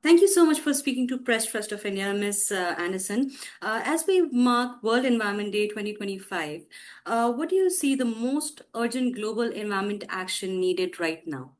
Thank you so much for speaking to Press Trust of India, Ms. Anderson. As we mark World Environment Day 2025, what do you see the most urgent global environment action needed right now?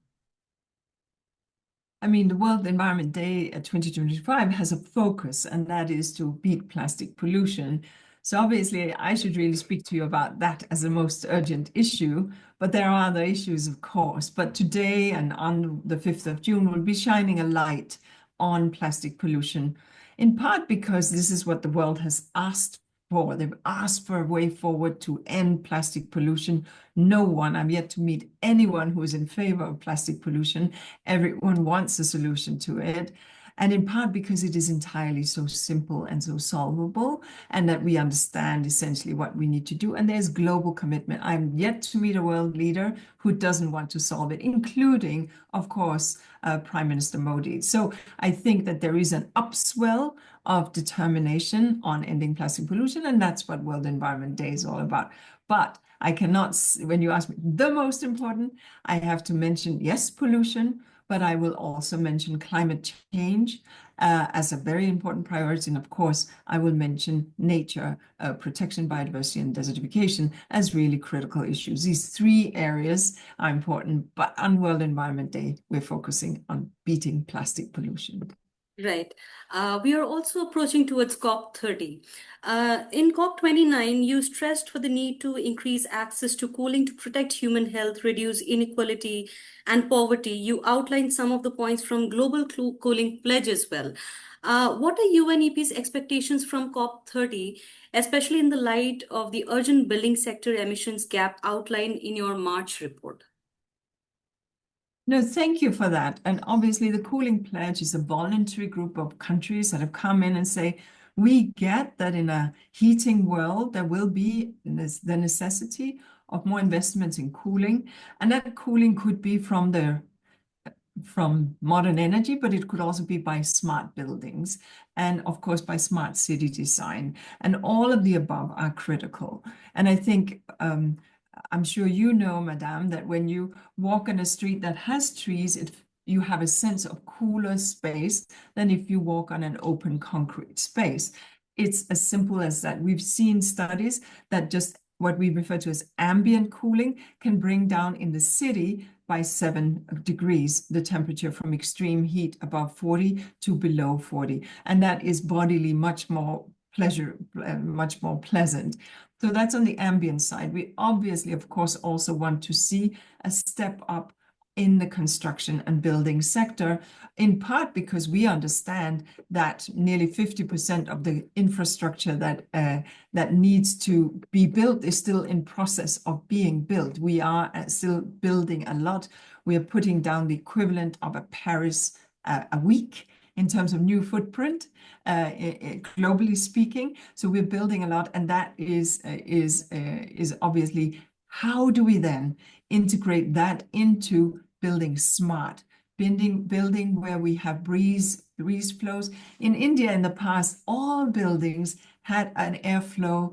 I mean, the World Environment Day 2025 has a focus, and that is to beat plastic pollution. So obviously, I should really speak to you about that as the most urgent issue. But there are other issues, of course. But today and on the 5th of June, we'll be shining a light on plastic pollution, in part because this is what the world has asked for. They've asked for a way forward to end plastic pollution. No one, I've yet to meet anyone who is in favor of plastic pollution. Everyone wants a solution to it. And in part because it is entirely so simple and so solvable, and that we understand essentially what we need to do. And there's global commitment. I'm yet to meet a world leader who doesn't want to solve it, including, of course, Prime Minister Modi. So I think that there is an upswell of determination on ending plastic pollution, and that's what World Environment Day is all about. But I cannot, when you ask me the most important, I have to mention, yes, pollution, but I will also mention climate change as a very important priority. And of course, I will mention nature, protection, biodiversity, and desertification as really critical issues. These three areas are important, but on World Environment Day, we're focusing on beating plastic pollution. Right. We are also approaching towards COP30. In COP29, you stressed for the need to increase access to cooling to protect human health, reduce inequality and poverty. You outlined some of the points from Global Cooling Pledge as well. What are UNEP's expectations from COP30, especially in the light of the urgent building sector emissions gap outlined in your March report? No, thank you for that. And obviously, the Cooling Pledge is a voluntary group of countries that have come in and say, we get that in a heating world, there will be the necessity of more investments in cooling. And that cooling could be from modern energy, but it could also be by smart buildings and, of course, by smart city design. And all of the above are critical. And I think I'm sure you know, Madame, that when you walk in a street that has trees, you have a sense of cooler space than if you walk on an open concrete space. It's as simple as that. We've seen studies that just what we refer to as ambient cooling can bring down in the city by 7 degrees the temperature from extreme heat above 40 to below 40. And that is bodily much more pleasant. So that's on the ambient side. We obviously, of course, also want to see a step up in the construction and building sector, in part because we understand that nearly 50% of the infrastructure that needs to be built is still in process of being built. We are still building a lot. We are putting down the equivalent of a Paris a week in terms of new footprint, globally speaking. So we're building a lot, and that is obviously how do we then integrate that into building smart, building where we have breeze flows. In India, in the past, all buildings had an airflow.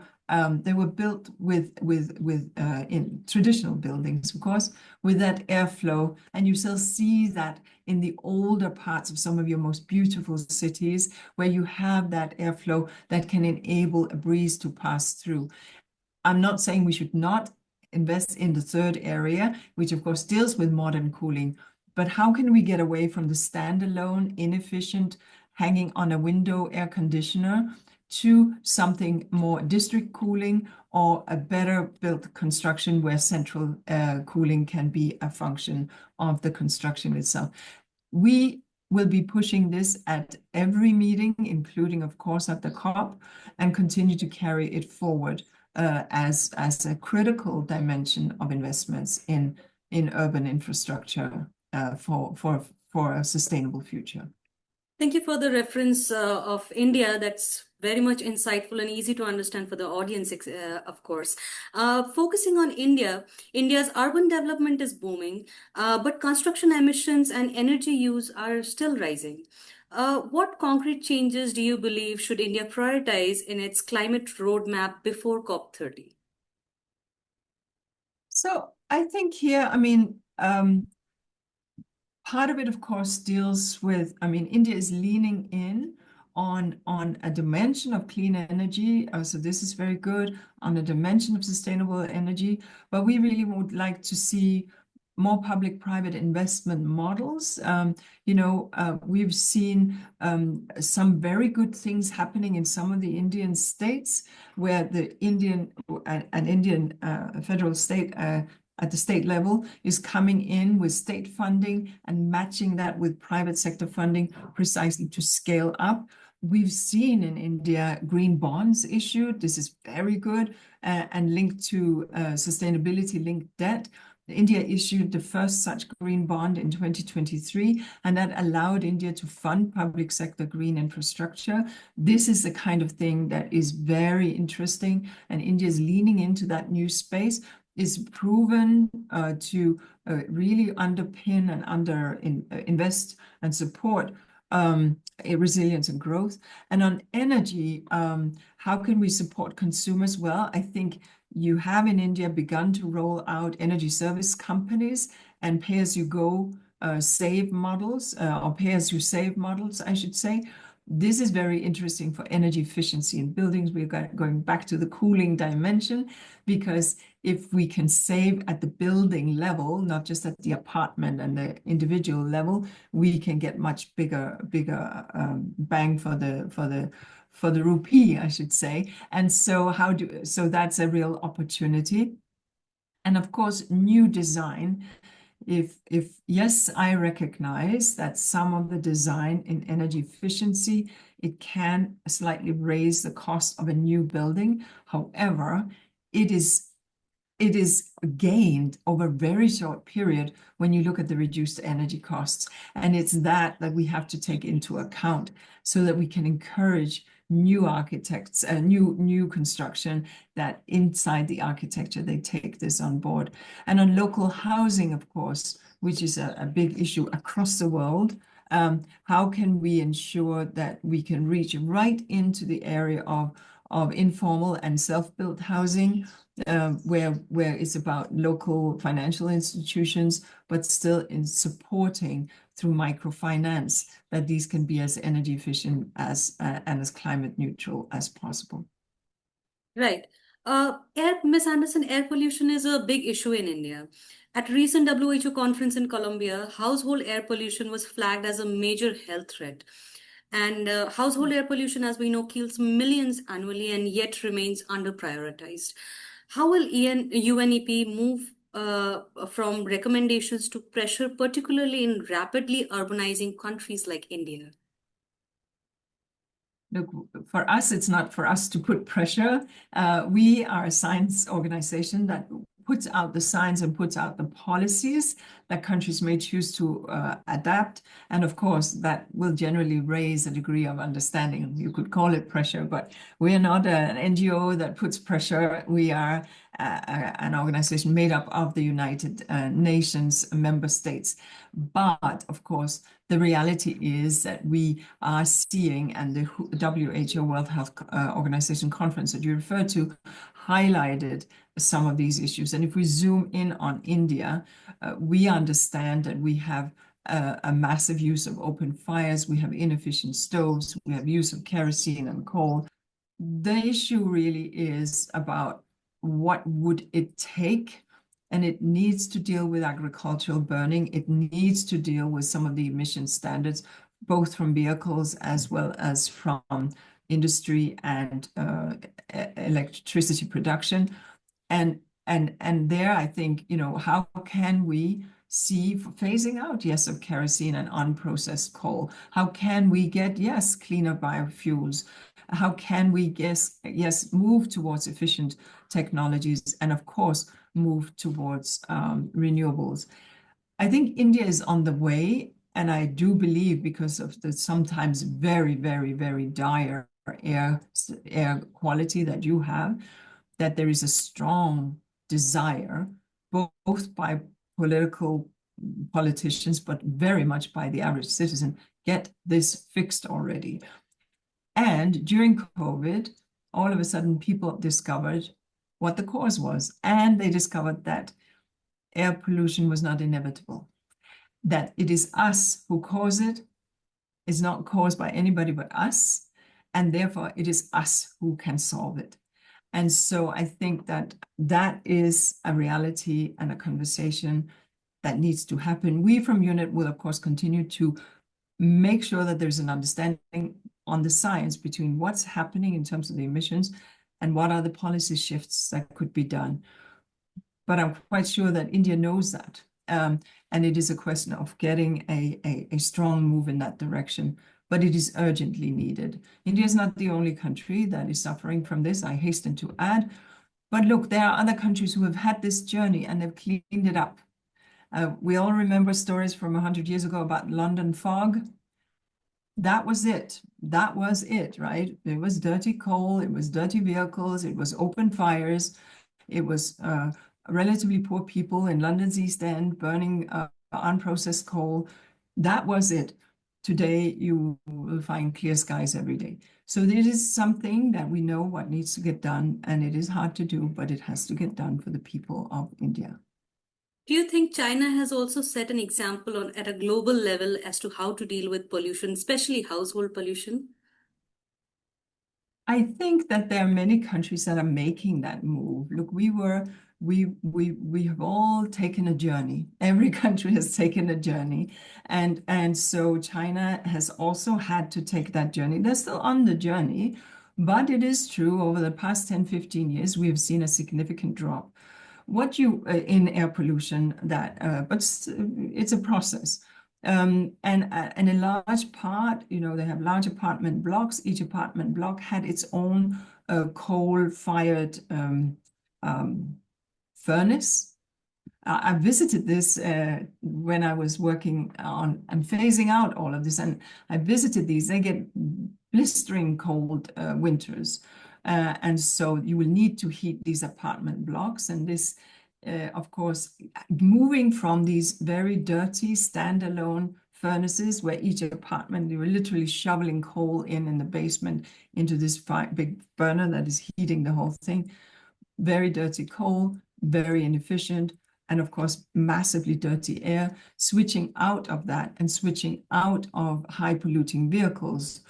They were built in traditional buildings, of course, with that airflow, and you still see that in the older parts of some of your most beautiful cities, where you have that airflow that can enable a breeze to pass through. I'm not saying we should not invest in the third area, which of course deals with modern cooling, but how can we get away from the standalone, inefficient, hanging on a window air conditioner to something more district cooling or a better built construction where central cooling can be a function of the construction itself? We will be pushing this at every meeting, including, of course, at the COP, and continue to carry it forward as a critical dimension of investments in urban infrastructure for a sustainable future. Thank you for the reference of India. That's very much insightful and easy to understand for the audience, of course. Focusing on India, India's urban development is booming, but construction emissions and energy use are still rising. What concrete changes do you believe should India prioritize in its climate roadmap before COP30? So I think here, I mean, Part of it, of course, deals with, I mean, India is leaning in on a dimension of clean energy. So this is very good on a dimension of sustainable energy, but we really would like to see more public-private investment models. We've seen some very good things happening in some of the Indian states where the Indian federal state at the state level is coming in with state funding and matching that with private sector funding precisely to scale up. We've seen in India green bonds issued. This is very good and linked to sustainability-linked debt. India issued the first such green bond in 2023, and that allowed India to fund public sector green infrastructure. This is the kind of thing that is very interesting, and India is leaning into that new space. Is proven to really underpin and invest and support resilience and growth. And on energy, how can we support consumers? Well, I think you have in India begun to roll out energy service companies and pay-as-you-go save models, or pay-as-you-save models, I should say. This is very interesting for energy efficiency in buildings. We've got going back to the cooling dimension, because if we can save at the building level, not just at the apartment and the individual level, we can get much bigger bang for the rupee, I should say. And so that's a real opportunity. And of course, new design. If yes, I recognize that some of the design in energy efficiency, it can slightly raise the cost of a new building. However, it is gained over a very short period when you look at the reduced energy costs. And it's that we have to take into account so that we can encourage new architects, new construction, that inside the architecture, they take this on board. And on local housing, of course, which is a big issue across the world, how can we ensure that we can reach right into the area of informal and self-built housing, where it's about local financial institutions, but still in supporting through microfinance that these can be as energy efficient and as climate neutral as possible. Right. Miss Anderson, air pollution is a big issue in India. At recent WHO conference in Colombia, household air pollution was flagged as a major health threat. And household air pollution, as we know, kills millions annually and yet remains under prioritized. How will UNEP move from recommendations to pressure, particularly in rapidly urbanizing countries like India? Look, for us, it's not for us to put pressure. We are a science organization that puts out the science and puts out the policies that countries may choose to adapt. And of course, that will generally raise a degree of understanding. You could call it pressure, but we are not an NGO that puts pressure. We are an organization made up of the United Nations member states. But of course, the reality is that we are seeing, and the WHO World Health Organization conference that you referred to highlighted some of these issues. And if we zoom in on India, we understand that we have a massive use of open fires, we have inefficient stoves, we have use of kerosene and coal. The issue really is about what would it take, and it needs to deal with agricultural burning. It needs to deal with some of the emission standards, both from vehicles as well as from industry and electricity production. And there, I think, how can we see phasing out, yes, of kerosene and unprocessed coal? How can we get, yes, cleaner biofuels? How can we, yes, move towards efficient technologies and, of course, move towards renewables? I think India is on the way, and I do believe, because of the sometimes very, very, very dire air quality that you have, that there is a strong desire, both by politicians, but very much by the average citizen, get this fixed already. And during COVID, all of a sudden, people discovered what the cause was, and they discovered that air pollution was not inevitable. that it is us who cause it. It's not caused by anybody but us, and therefore it is us who can solve it. And so I think that that is a reality and a conversation that needs to happen. We from UNEP will, of course, continue to make sure that there's an understanding on the science between what's happening in terms of the emissions and what are the policy shifts that could be done. But I'm quite sure that India knows that. And it is a question of getting a strong move in that direction, but it is urgently needed. India is not the only country that is suffering from this, I hasten to add. But look, there are other countries who have had this journey and they've cleaned it up. We all remember stories from 100 years ago about London fog. That was it. That was it, right? It was dirty coal, it was dirty vehicles, it was open fires, it was relatively poor people in London's East End burning unprocessed coal. That was it. Today, you will find clear skies every day. So this is something that we know what needs to get done, and it is hard to do, but it has to get done for the people of India. Do you think China has also set an example at a global level as to how to deal with pollution, especially household pollution? I think that there are many countries that are making that move. Look, we have all taken a journey. Every country has taken a journey, and so China has also had to take that journey. They're still on the journey, but it is true over the past 10, 15 years, we have seen a significant drop in air pollution but it's a process. And a large part, they have large apartment blocks. Each apartment block had its own coal-fired furnace. I visited this when I was working on and phasing out all of this, and I visited these. They get blistering cold winters. And so you will need to heat these apartment blocks. And this, of course, moving from these very dirty standalone furnaces where each apartment, you were literally shoveling coal in the basement into this big burner that is heating the whole thing. Very dirty coal, very inefficient, and of course, massively dirty air. Switching out of that and switching out of high polluting vehicles.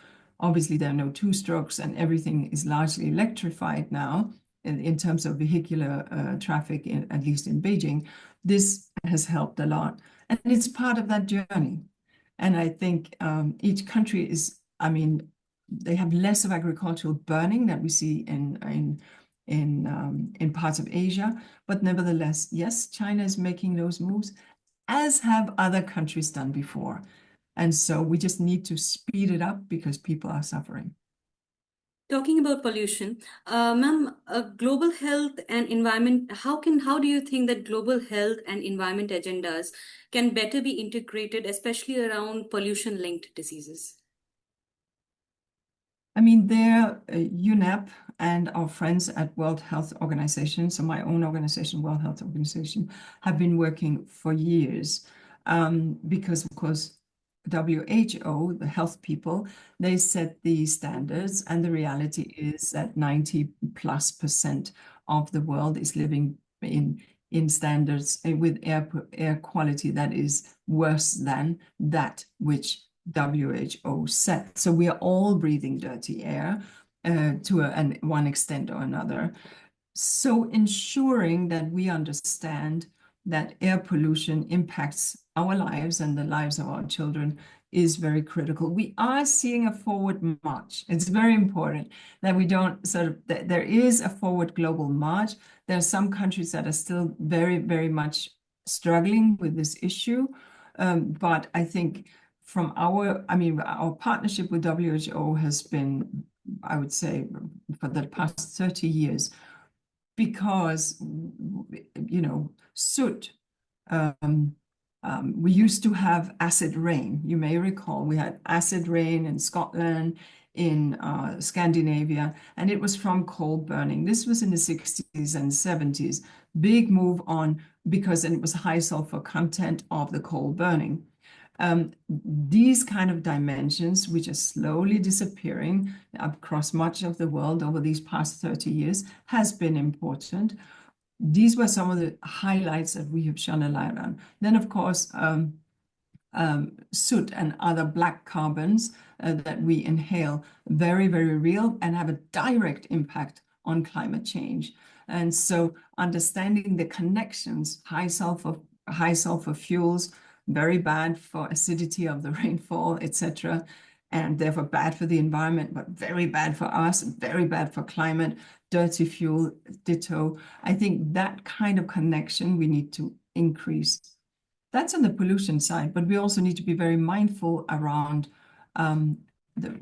Obviously, there are no two-strokes and everything is largely electrified now in terms of vehicular traffic, at least in Beijing. This has helped a lot. And it's part of that journey. And I think each country they have less of agricultural burning that we see in parts of Asia. But nevertheless, yes, China is making those moves, as have other countries done before. And so we just need to speed it up because people are suffering. Talking about pollution, ma'am, global health and environment, how do you think that global health and environment agendas can better be integrated, especially around pollution-linked diseases? I mean, there, UNEP and our friends at World Health Organization, so my own organization, World Health Organization, have been working for years because, of course, WHO, the health people, they set the standards, and the reality is that 90+% of the world is living in standards with air quality that is worse than that which WHO set. So we are all breathing dirty air to one extent or another. So ensuring that we understand that air pollution impacts our lives and the lives of our children is very critical. We are seeing a forward march. It's very important that we don't there is a forward global march. There are some countries that are still very, very much struggling with this issue. But I think from our partnership with WHO has been, I would say, for the past 30 years, because, soot, we used to have acid rain. You may recall we had acid rain in Scotland, in Scandinavia, and it was from coal burning. This was in the 60s and 70s. Big move on because it was high sulfur content of the coal burning. These kind of dimensions, which are slowly disappearing across much of the world over these past 30 years, has been important. These were some of the highlights that we have shone a light on. Then, of course, soot and other black carbons that we inhale, very, very real and have a direct impact on climate change. And so understanding the connections, high sulfur fuels, very bad for acidity of the rainfall, etc., and therefore bad for the environment, but very bad for us, very bad for climate, dirty fuel, ditto. I think that kind of connection we need to increase. That's on the pollution side, but we also need to be very mindful around,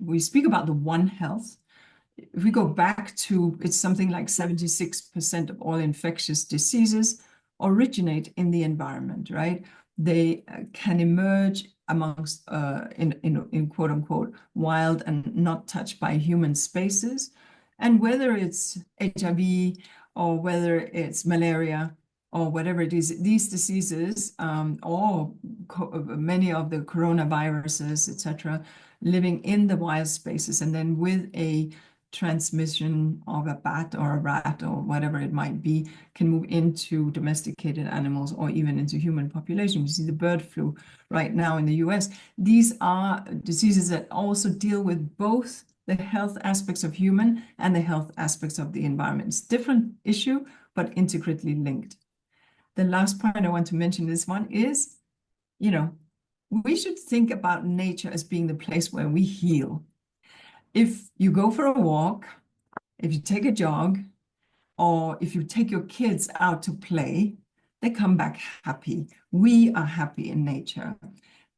we speak about the One Health. If we go back to, it's something like 76% of all infectious diseases originate in the environment, right? They can emerge amongst, in quote unquote, wild and not touched by human spaces. And whether it's HIV or whether it's malaria or whatever it is, these diseases, or many of the coronaviruses, etc., living in the wild spaces and then with a transmission of a bat or a rat or whatever it might be can move into domesticated animals or even into human population. We see the bird flu right now in the US. These are diseases that also deal with both the health aspects of human and the health aspects of the environment. It's a different issue, but intricately linked. The last point I want to mention this one is, we should think about nature as being the place where we heal. If you go for a walk, if you take a jog, or if you take your kids out to play, they come back happy. We are happy in nature.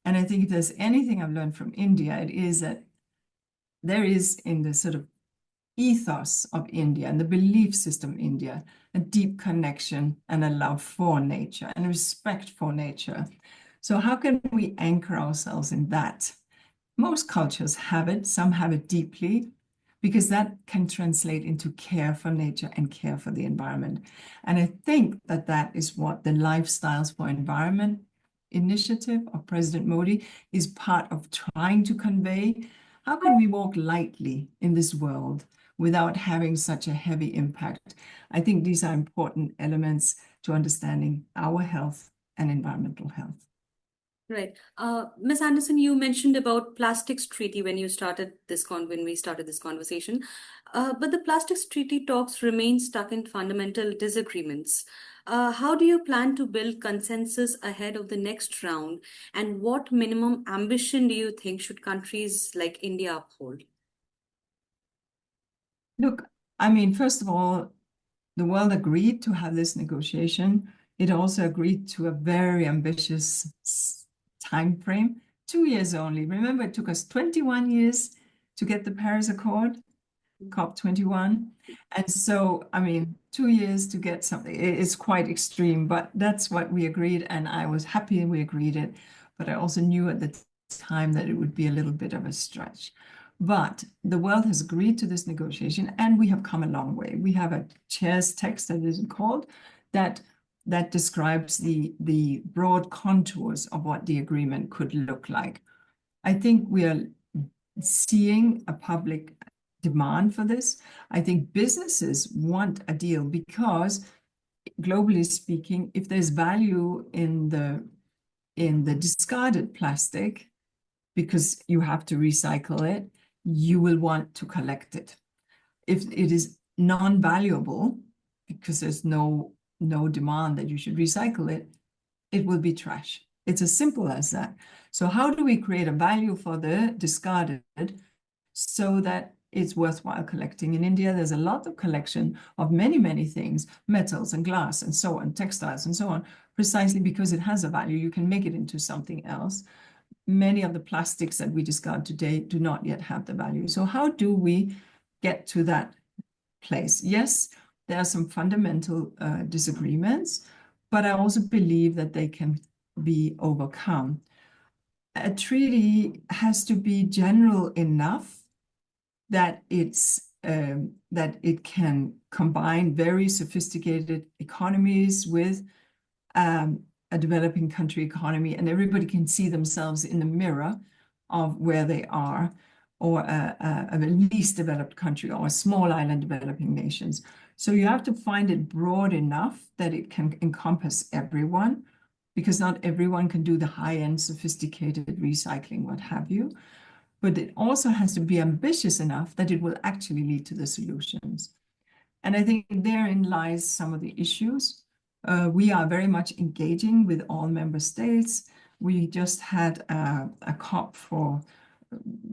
And I think if there's anything I've learned from India, it is that there is in the sort of ethos of India and the belief system of India, a deep connection and a love for nature and respect for nature. So how can we anchor ourselves in that? Most cultures have it, some have it deeply, because that can translate into care for nature and care for the environment. And I think that that is what the Lifestyles for Environment initiative of President Modi is part of trying to convey. How can we walk lightly in this world without having such a heavy impact? I think these are important elements to understanding our health and environmental health. Right. Ms. Anderson, you mentioned about plastics treaty when when we started this conversation. But the plastics treaty talks remain stuck in fundamental disagreements. How do you plan to build consensus ahead of the next round? And what minimum ambition do you think should countries like India uphold? Look, I mean, first of all, the world agreed to have this negotiation. It also agreed to a very ambitious time frame, 2 years only. Remember, it took us 21 years to get the Paris Accord, COP21. And so, I mean, 2 years to get something is quite extreme, but that's what we agreed. And I was happy we agreed it. But I also knew at the time that it would be a little bit of a stretch. But the world has agreed to this negotiation, and we have come a long way. We have a chair's text that is called that describes the broad contours of what the agreement could look like. I think we are seeing a public demand for this. I think businesses want a deal because, globally speaking, if there's value in the discarded plastic, because you have to recycle it, you will want to collect it. If it is non-valuable, because there's no demand that you should recycle it, it will be trash. It's as simple as that. So how do we create a value for the discarded so that it's worthwhile collecting? In India, there's a lot of collection of many things, metals and glass and so on, textiles and so on, precisely because it has a value. You can make it into something else. Many of the plastics that we discard today do not yet have the value. So how do we get to that place? Yes, there are some fundamental disagreements, but I also believe that they can be overcome. A treaty has to be general enough that that it can combine very sophisticated economies with a developing country economy, and everybody can see themselves in the mirror of where they are, or a least developed country or a small island developing nations. So you have to find it broad enough that it can encompass everyone, because not everyone can do the high-end, sophisticated recycling, what have you. But it also has to be ambitious enough that it will actually lead to the solutions. And I think therein lies some of the issues. We are very much engaging with all member states. We just had a COP for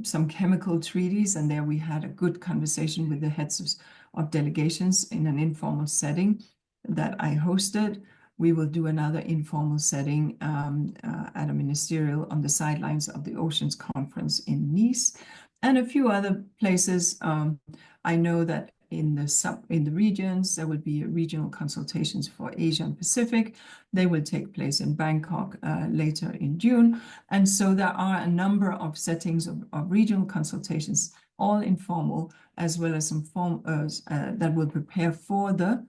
some chemical treaties, and there we had a good conversation with the heads of delegations in an informal setting that I hosted. We will do another informal setting at a ministerial on the sidelines of the Oceans Conference in Nice, and a few other places. I know that in the regions, there will be regional consultations for Asia and Pacific. They will take place in Bangkok later in June. And so there are a number of settings of regional consultations, all informal, as well as some form that will prepare for the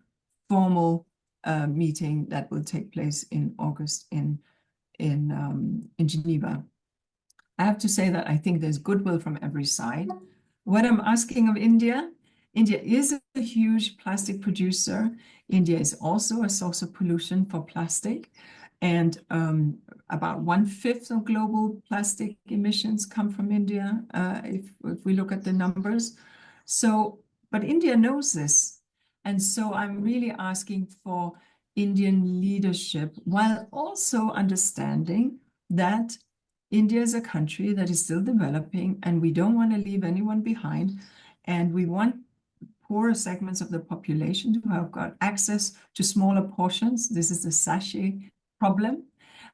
formal meeting that will take place in August in Geneva. I have to say that I think there's goodwill from every side. What I'm asking of India, India is a huge plastic producer. India is also a source of pollution for plastic. And about 1/5 of global plastic emissions come from India, if we look at the numbers. So, but India knows this. And so I'm really asking for Indian leadership while also understanding that India is a country that is still developing, and we don't want to leave anyone behind. And we want poorer segments of the population to have got access to smaller portions. This is the sachet problem.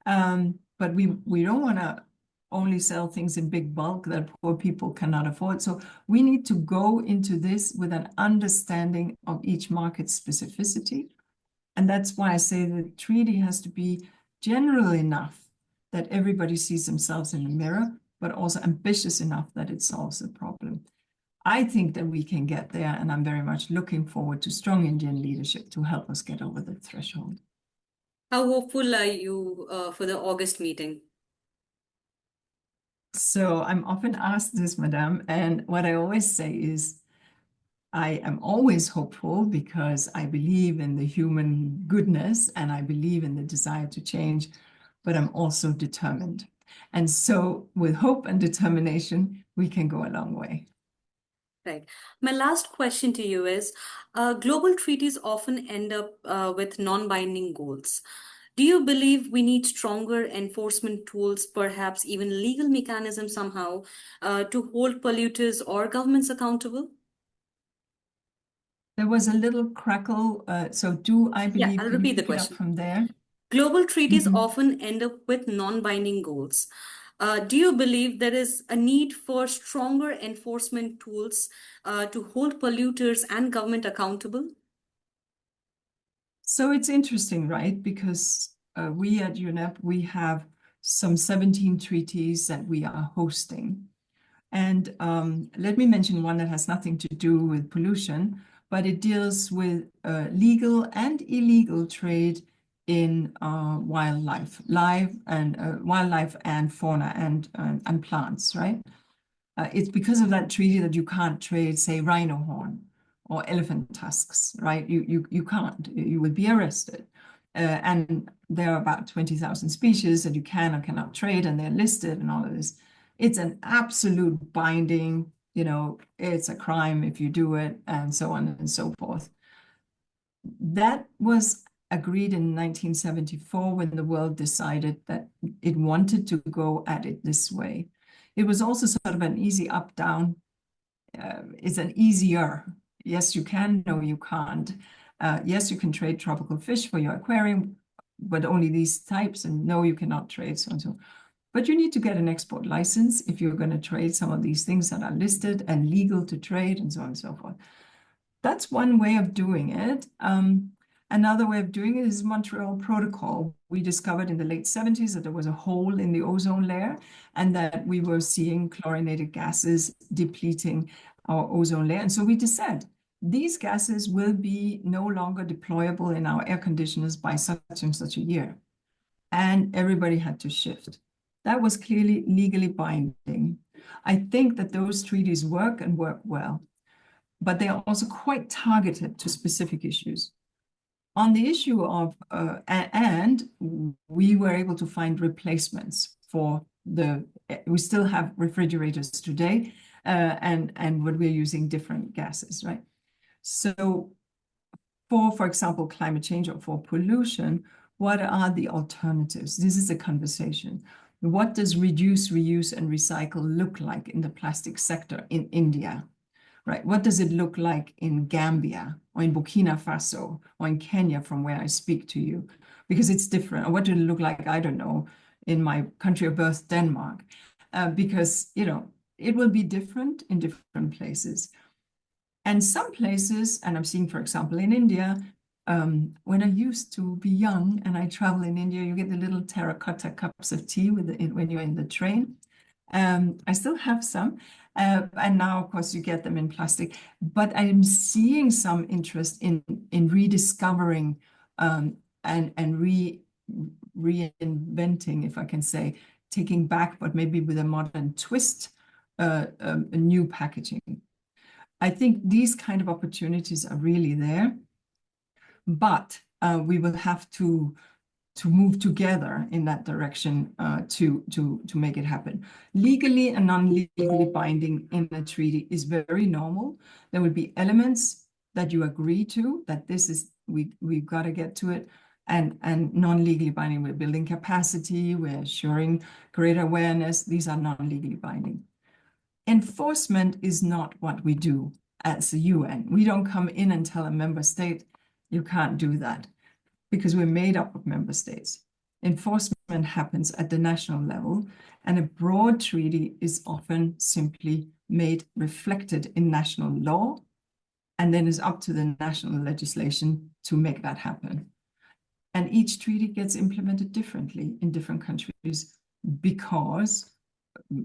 But we don't want to only sell things in big bulk that poor people cannot afford. So we need to go into this with an understanding of each market's specificity. And that's why I say the treaty has to be general enough that everybody sees themselves in the mirror, but also ambitious enough that it solves the problem. I think that we can get there, and I'm very much looking forward to strong Indian leadership to help us get over the threshold. How hopeful are you for the August meeting? So I'm often asked this, Madame, and what I always say is, I am always hopeful because I believe in the human goodness and I believe in the desire to change, but I'm also determined. And so with hope and determination, we can go a long way. Right. My last question to you is, global treaties often end up with non-binding goals. Do you believe we need stronger enforcement tools, perhaps even legal mechanisms somehow, to hold polluters or governments accountable? There was a little crackle. So do I Yeah, believe, I'll could you repeat the pick it up question. from there? Global treaties Mhm. often end up with non-binding goals. Do you believe there is a need for stronger enforcement tools to hold polluters and government accountable? So it's interesting, right? Because we at UNEP, we have some 17 treaties that we are hosting. And let me mention one that has nothing to do with pollution, but it deals with legal and illegal trade in wildlife, wildlife and fauna and plants, right? It's because of that treaty that you can't trade, say, rhino horn or elephant tusks, right? You can't. You would be arrested. And there are about 20,000 species that you can or cannot trade, and they're listed and all of this. It's an absolute binding, it's a crime if you do it, and so on and so forth. That was agreed in 1974 when the world decided that it wanted to go at it this way. It was also sort of an easy up-down. It's an easier. Yes, you can. No, you can't. Yes, you can trade tropical fish for your aquarium, but only these types. And no, you cannot trade so and so. But you need to get an export license if you're going to trade some of these things that are listed and legal to trade and so on and so forth. That's one way of doing it. Another way of doing it is Montreal Protocol. We discovered in the late 70s that there was a hole in the ozone layer and that we were seeing chlorinated gases depleting our ozone layer. And so we said, these gases will be no longer deployable in our air conditioners by such and such a year. And everybody had to shift. That was clearly legally binding. I think that those treaties work and work well, but they are also quite targeted to specific issues. On the issue of, and we were able to find replacements for we still have refrigerators today, and what we're using different gases, right? So for example, climate change or for pollution, what are the alternatives? This is a conversation. What does reduce, reuse, and recycle look like in the plastic sector in India? Right. What does it look like in Gambia or in Burkina Faso or in Kenya from where I speak to you? Because it's different. Or what did it look like, I don't know, in my country of birth, Denmark? Because, it will be different in different places. And some places, and I'm seeing, for example, in India, when I used to be young and I travel in India, you get the little terracotta cups of tea when you're in the train. I still have some. And now, of course, you get them in plastic. But I'm seeing some interest in rediscovering and reinventing, if I can say, taking back, but maybe with a modern twist, a new packaging. I think these kind of opportunities are really there, but we will have to move together in that direction to make it happen. Legally and non-legally binding in a treaty is very normal. There will be elements that you agree to, that this is, we've got to get to it, and non-legally binding, we're building capacity, we're assuring greater awareness. These are non-legally binding. Enforcement is not what we do as the UN. We don't come in and tell a member state, you can't do that, because we're made up of member states. Enforcement happens at the national level, and a broad treaty is often simply made reflected in national law, and then is up to the national legislation to make that happen. And each treaty gets implemented differently in different countries, because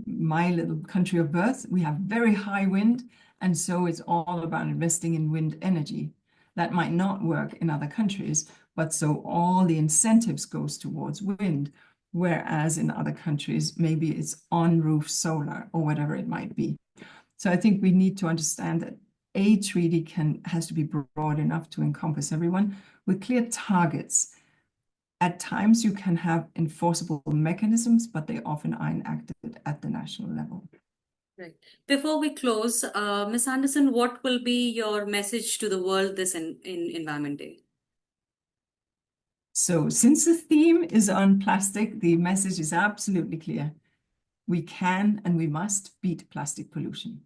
my little country of birth, we have very high wind, and so it's all about investing in wind energy. That might not work in other countries, but so all the incentives goes towards wind, whereas in other countries, maybe it's on-roof solar or whatever it might be. So I think we need to understand that a treaty has to be broad enough to encompass everyone with clear targets. At times you can have enforceable mechanisms, but they often are enacted at the national level. Right. Before we close, Ms. Anderson, what will be your message to the world this in Environment Day? So since the theme is on plastic, the message is absolutely clear. We can and we must beat plastic pollution.